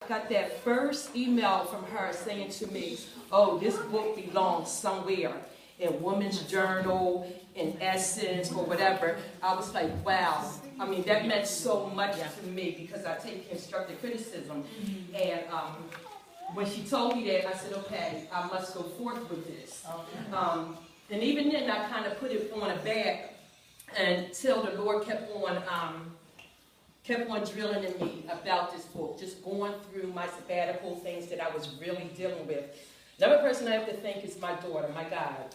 got that first email from her saying to me, oh, this book belongs somewhere in Women's Journal, in Essence, or whatever. I was like, wow. I mean, that meant so much to me because I take constructive criticism. And when she told me that, I said, okay, I must go forth with this. And even then, I kind of put it on a back until the Lord kept on drilling in me about this book, just going through my sabbatical things that I was really dealing with. Another person I have to thank is my daughter, my God.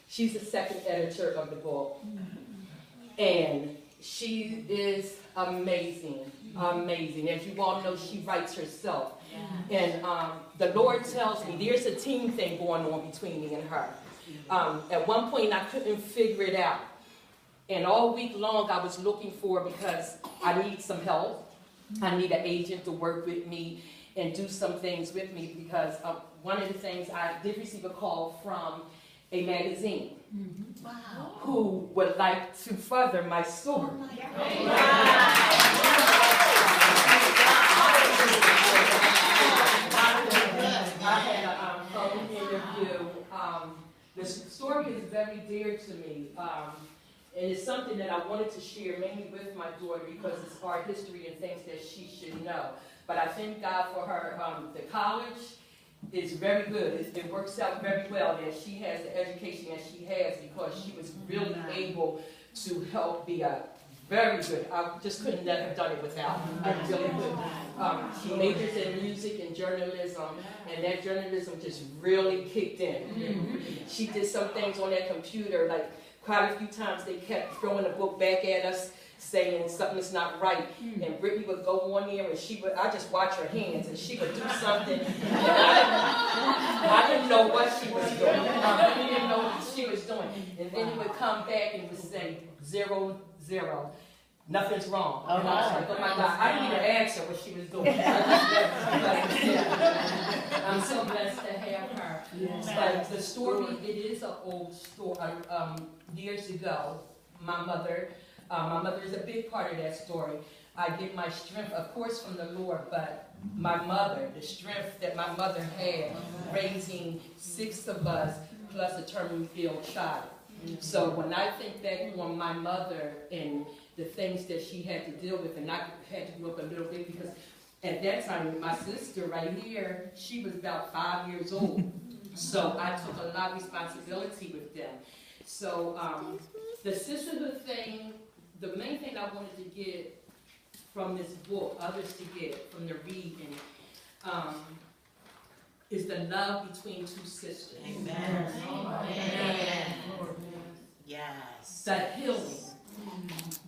She's the second editor of the book. And she is amazing, amazing. As you all know, she writes herself. And the Lord tells me there's a team thing going on between me and her. At one point, I couldn't figure it out. And all week long, I was looking for, because I need some help. I need an agent to work with me and do some things with me, because one of the things, I did receive a call from a magazine who would like to further my story. I had a phone interview. The story is very dear to me. And it's something that I wanted to share mainly with my daughter because it's our history and things that she should know. But I thank God for her. The college is very good. It works out very well that she has the education that she has because she was really able to help be a very good. I just couldn't have done it without her. I really could. She majors in music and journalism, and that journalism just really kicked in. She did some things on that computer, like quite a few times they kept throwing the book back at us, saying something's not right. And Brittany would go on there and I just watch her hands, and she would do something. And I didn't know what she was doing. I didn't know what she was doing. And then he would come back and would say, 0, 0. Nothing's wrong. And I was like, oh my God, I didn't even ask her what she was doing. I'm so blessed to have her. But the story, it is an old story. Years ago, my mother is a big part of that story. I get my strength, of course, from the Lord, but my mother, the strength that my mother had, raising 6 of us, plus a terminally ill child. So when I think back on my mother and the things that she had to deal with, and I had to grow up a little bit because at that time, my sister right here, she was about 5 years old. So I took a lot of responsibility with them. So the sisterhood thing, the main thing I wanted to get from this book, others to get from the reading, is the love between 2 sisters. Amen. Amen. Yes. The healing.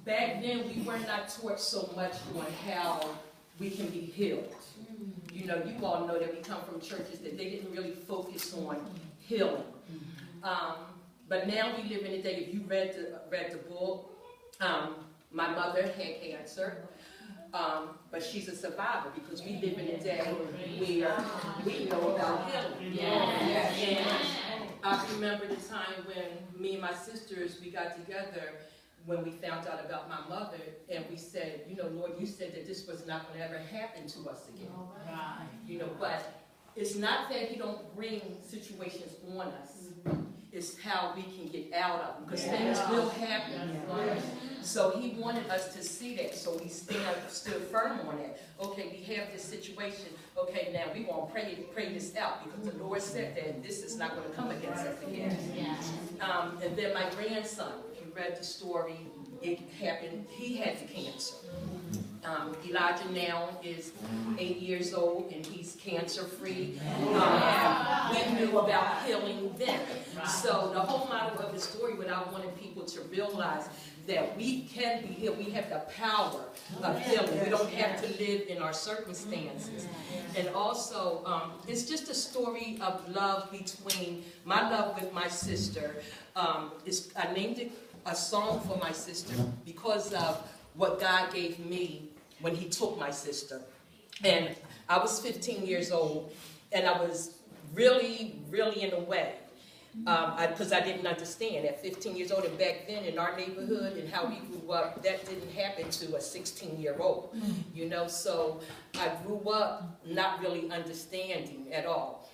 Back then, we were not taught so much on how we can be healed. You know, you all know that we come from churches that they didn't really focus on healing. But now we live in a day, if you read the book, my mother had cancer, but she's a survivor because we live in a day where we know about healing. And I remember the time when me and my sisters, we got together when we found out about my mother, and we said, you know, Lord, you said that this was not going to ever happen to us again. You know, but it's not that he don't bring situations on us. It's how we can get out of them, because things will happen. So he wanted us to see that, so we stood firm on that. Okay, we have this situation. Okay, now we want to pray this out, because the Lord said that this is not going to come against us again. And then my grandson, if you read the story, it happened, he had the cancer. Elijah now is 8 years old and he's cancer-free. We knew about healing then. So the whole model of the story, what I wanted people to realize, that we can be healed. We have the power of healing. We don't have to live in our circumstances. And also, it's just a story of love between my love with my sister. I named it a song for my sister because of what God gave me when he took my sister. And I was 15 years old, and I was really, really in a way. Because I didn't understand at 15 years old, and back then in our neighborhood and how we grew up, that didn't happen to a 16-year-old, you know, so I grew up not really understanding at all.